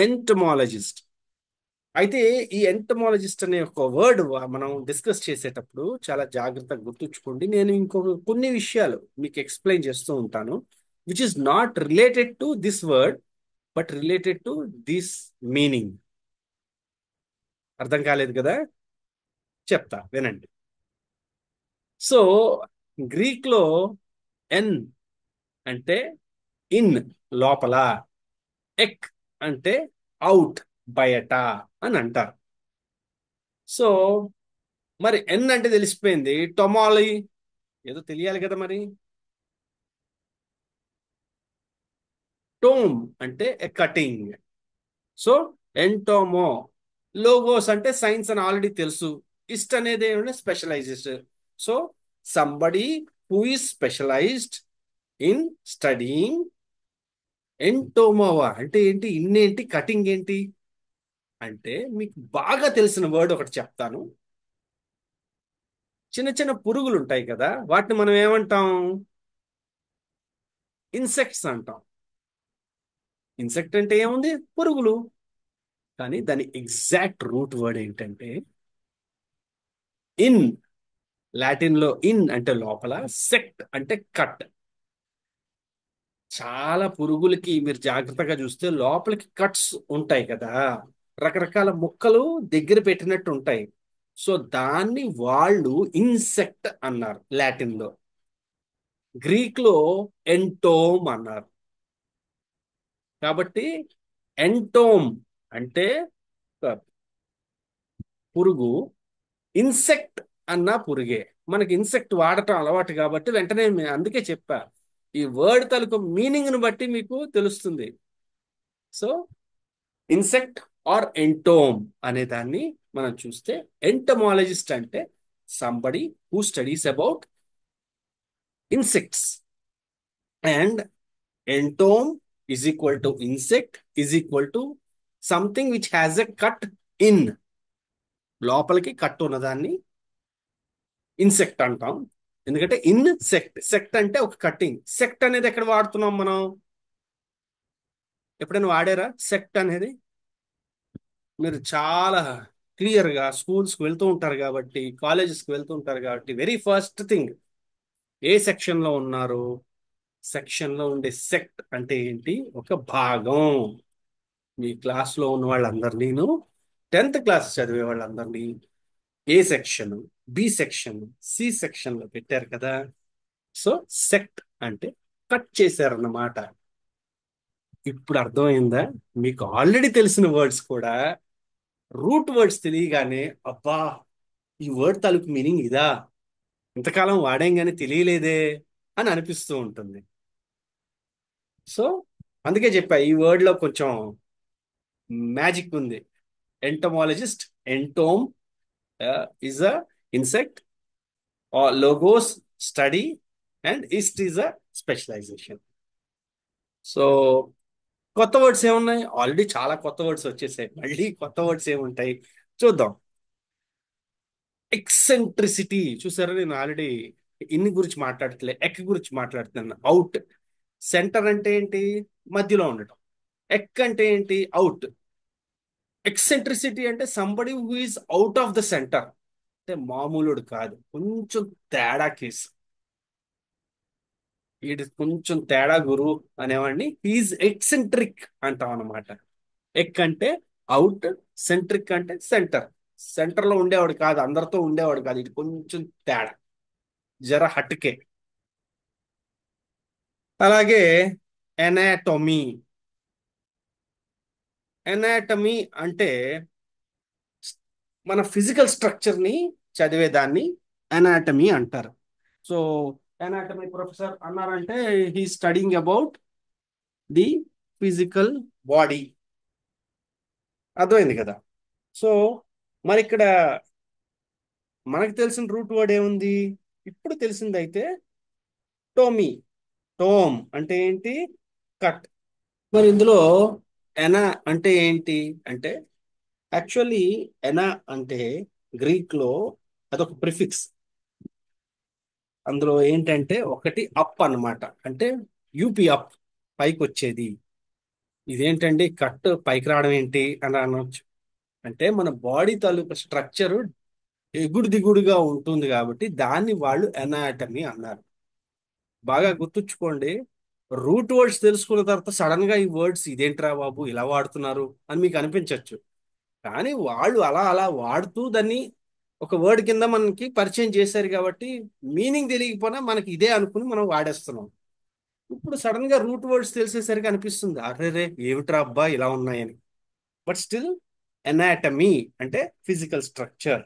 Entomologist. అయితే ఈ entomologist అనే ఒక వర్డ్ మనం డిస్కస్ చేసేటప్పుడు చాలా జాగ్రత్తగా గుర్తుంచుకోండి. నేను ఇంకొక కొన్ని విషయాలు మీకు ఎక్స్ప్లెయిన్ చేస్తూ ఉంటాను, which is not related to this word but related to this meaning. అర్థం కాలేదు కదా? చెప్తా వినండి. సో గ్రీక్ లో ఎన్ అంటే ఇన్, లోపల. ఎక్ అంటే అవుట్, బయట అని అంటారు. సో మరి ఎన్ అంటే తెలిసిపోయింది. టొమాలి ఏదో తెలియాలి కదా మరి. టోమ్ అంటే a cutting. So entomo. Logos అంటే సైన్స్ అని ఆల్రెడీ తెలుసు. ఇస్ట్ అనేది ఏమంటే specialized. So somebody who is specialized in studying ఎంటోమోవా. అంటే ఏంటి? ఇన్నేంటి, కటింగ్ ఏంటి అంటే మీకు బాగా తెలిసిన వర్డ్ ఒకటి చెప్తాను. చిన్న చిన్న పురుగులు ఉంటాయి కదా, వాటిని మనం ఏమంటాం? ఇన్సెక్ట్స్ అంటాం. ఇన్సెక్ట్ అంటే ఏముంది? పురుగులు. కానీ దాని ఎగ్జాక్ట్ రూట్ వర్డ్ ఏంటంటే ఇన్. లాటిన్ లో ఇన్ అంటే లోపల, సెక్ట్ అంటే కట్. చాలా పురుగులకి మీరు జాగ్రత్తగా చూస్తే లోపలికి కట్స్ ఉంటాయి కదా, రకరకాల ముక్కలు దగ్గర పెట్టినట్టు ఉంటాయి. సో దాన్ని వాళ్ళు ఇన్సెక్ట్ అన్నారు లాటిన్ లో. గ్రీక్ లో ఎంటోమ్ అన్నారు. కాబట్టి ఎంటోమ్ అంటే పురుగు, ఇన్సెక్ట్ అన్న పురుగే. మనకి ఇన్సెక్ట్ వాడటం అలవాటు కాబట్టి వెంటనే అందుకే చెప్పా. ఈ వర్డ్ తాలూకు మీనింగ్ ని బట్టి మీకు తెలుస్తుంది. సో ఇన్సెక్ట్ ఆర్ ఎంటోమ్ అనే దాన్ని మనం చూస్తే, ఎంటమాలజిస్ట్ అంటే somebody who studies about insects. And entom is equal to insect is equal to something which has a cut in. లోపలికి కట్ ఉన్నదాన్ని ఇన్సెక్ట్ అంటాం. ఎందుకంటే ఇన్ సెక్ట్, సెక్ట్ అంటే ఒక కట్టింగ్. సెక్ట్ అనేది ఎక్కడ వాడుతున్నాం మనం? ఎప్పుడైనా వాడారా సెక్ట్ అనేది? మీరు చాలా క్లియర్ గా స్కూల్స్కి వెళ్తూ ఉంటారు కాబట్టి, కాలేజెస్కి వెళ్తూ ఉంటారు కాబట్టి, వెరీ ఫస్ట్ థింగ్ ఏ సెక్షన్ లో ఉన్నారు? సెక్షన్ లో ఉండే సెక్ట్ అంటే ఏంటి? ఒక భాగం. మీ క్లాస్ లో ఉన్న వాళ్ళందరినీ, 10th క్లాస్ చదివే వాళ్ళందరినీ A section, B section, C section లో పెట్టారు కదా. సో సెక్ట్ అంటే కట్ చేశారన్నమాట. ఇప్పుడు అర్థమైందా? మీకు ఆల్రెడీ తెలిసిన వర్డ్స్ కూడా రూట్ వర్డ్స్ తెలియగానే, అబ్బా ఈ వర్డ్ తాలూకు మీనింగ్ ఇదా, ఇంతకాలం వాడాం కానీ తెలియలేదే అని అనిపిస్తూ ఉంటుంది. సో అందుకే చెప్పా, ఈ వర్డ్ లో కొంచెం మ్యాజిక్ ఉంది. Entomologist, entom is a insect, logos study, and ist is a specialization. So కొత్త వర్డ్స్ ఏమున్నాయి? ఆల్రెడీ చాలా కొత్త వర్డ్స్ వచ్చేసాయి. మళ్ళీ కొత్త వర్డ్స్ ఏముంటాయి చూద్దాం. ఎక్సెంట్రిసిటీ చూసారా? నేను ఆల్రెడీ ఇన్ని గురించి మాట్లాడట్లే, ఎక్ గురించి మాట్లాడుతున్నాను. అవుట్. సెంటర్ అంటే ఏంటి? మధ్యలో ఉండటం. ఎక్ అంటే ఏంటి? అవుట్. ఎక్సెంట్రిసిటీ అంటే somebody who is out of the centre. అంటే మామూలుడు కాదు, కొంచెం తేడా కేసు. వీడి కొంచెం తేడా గురు అనేవాడిని ఈజ్ ఎక్సెంట్రిక్ అంటాం అనమాట. ఎక్ అంటే అవుట్, సెంట్రిక్ అంటే సెంటర్. సెంటర్ లో ఉండేవాడు కాదు, అందరితో ఉండేవాడు కాదు, ఇది కొంచెం తేడా, జర హట్కే. అలాగే ఎనాటమీ. ఎనాటమీ అంటే మన ఫిజికల్ స్ట్రక్చర్ ని చదివేదాన్ని ఎనాటమీ అంటారు. సో ఎనాటమీ ప్రొఫెసర్ అన్నారంటే he studying about the physical body. అర్థమైంది కదా? సో మరి ఇక్కడ మనకు తెలిసిన రూట్ వర్డ్ ఏముంది? ఇప్పుడు తెలిసింది అయితే టోమీ. టోమ్ అంటే ఏంటి? కట్. మరి ఇందులో ఎనా అంటే ఏంటి అంటే, యాక్చువల్లీ ఎనా అంటే గ్రీక్ లో అదొక ప్రిఫిక్స్. అందులో ఏంటంటే ఒకటి అప్ అన్నమాట. అంటే యూపి అప్, పైకి వచ్చేది. ఇదేంటండి కట్ పైకి రావడం ఏంటి అని అనొచ్చు. అంటే మన బాడీ తాలూకా స్ట్రక్చర్ ఎగుడు దిగుడుగా ఉంటుంది కాబట్టి దాన్ని వాళ్ళు ఎనాటమీ అన్నారు. బాగా గుర్తుంచుకోండి. రూట్ వర్డ్స్ తెలుసుకున్న తర్వాత సడన్ గా ఈ వర్డ్స్ ఇదేంట్రా బాబు ఇలా వాడుతున్నారు అని మీకు అనిపించవచ్చు. కానీ వాళ్ళు అలా అలా వాడుతూ దాన్ని ఒక వర్డ్ కింద మనకి పరిచయం చేశారు కాబట్టి మీనింగ్ తెలియకపోయినా మనకి ఇదే అనుకుని మనం వాడేస్తున్నాం. ఇప్పుడు సడన్ గా రూట్ వర్డ్స్ తెలిసేసరికి అనిపిస్తుంది అరే రే ఏమిట్రా అబ్బా ఇలా ఉన్నాయని. బట్ స్టిల్ ఎనాటమీ అంటే ఫిజికల్ స్ట్రక్చర్.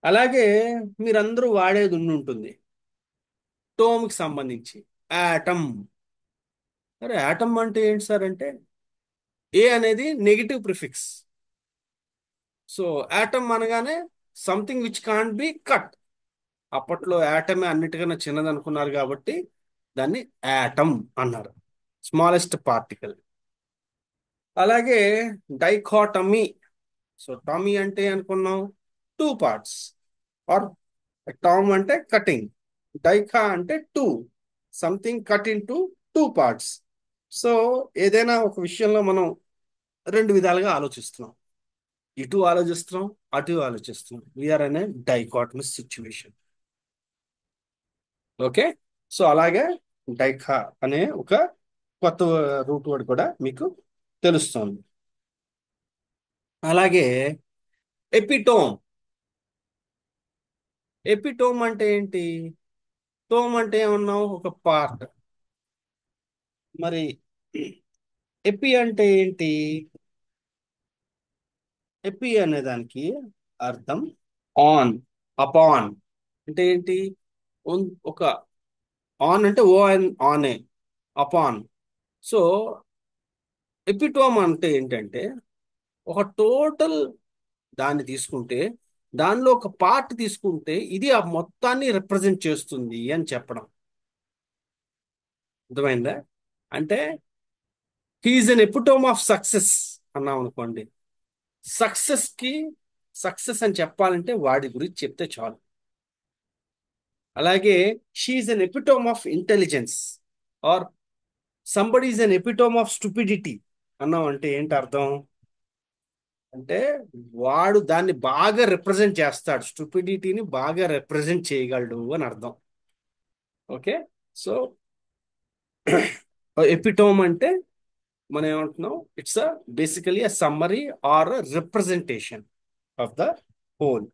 అలాగే మీరందరూ వాడేది ఉండి ఉంటుంది టోమ్కి సంబంధించి ఆటమ్. అరే ఆటమ్ అంటే ఏంటి సార్ అంటే ఏ అనేది నెగిటివ్ ప్రిఫిక్స్. సో ఆటమ్ అనగానే something which can't be cut. అప్పట్లో యాటమే అన్నిటికన్నా చిన్నది అనుకున్నారు కాబట్టి దాన్ని యాటమ్ అన్నారు, స్మాలెస్ట్ పార్టికల్. అలాగే డైకాటమీ. సో టమీ అంటే అనుకున్నాం టూ పార్ట్స్, ఆర్ టామ్ అంటే కటింగ్, డైకా అంటే two, something cut in to two parts. So ఏదైనా ఒక విషయంలో మనం రెండు విధాలుగా ఆలోచిస్తున్నాం, ఇటు ఆలోచిస్తున్నాం అటు ఆలోచిస్తున్నాం. వీఆర్ అనే డైకాటమస్ సిచ్యువేషన్. ఓకే. సో అలాగే డైకా అనే ఒక కొత్త రూట్ వర్డ్ కూడా మీకు తెలుస్తుంది. అలాగే ఎపిటోమ్. ఎపిటోమ్ అంటే ఏంటి? టోమ్ అంటే ఏమన్నావు ఒక పార్ట్. మరి ఎపి అంటే ఏంటి? ఎపి అనే దానికి అర్థం ఆన్, అపాన్. అంటే ఏంటి? ఒక ఆన్ అంటే ఓ అండ్ ఆనే, అపాన్. సో ఎపిటోమ్ అంటే ఏంటంటే ఒక టోటల్ దాన్ని తీసుకుంటే దానిలో ఒక పార్ట్ తీసుకుంటే ఇది ఆ మొత్తాన్ని రిప్రజెంట్ చేస్తుంది అని చెప్పడం. అర్థమైందా? అంటే he's an epitome of success అన్నాం అనుకోండి. సక్సెస్ కి సక్సెస్ అని చెప్పాలంటే వాడి గురించి చెప్తే చాలు. అలాగే she's an epitome of intelligence or somebody is an epitome of stupidity అన్నాం అంటే ఏంటి అర్థం? అంటే వాడు దాన్ని బాగా రిప్రజెంట్ చేస్తాడు, స్టూపిడిటీని బాగా రిప్రజెంట్ చేయగలడు అని అర్థం. ఓకే. సో ఎపిటోమ్ అంటే మనం ఏమంటున్నాం, it's basically a summary or representation of the whole.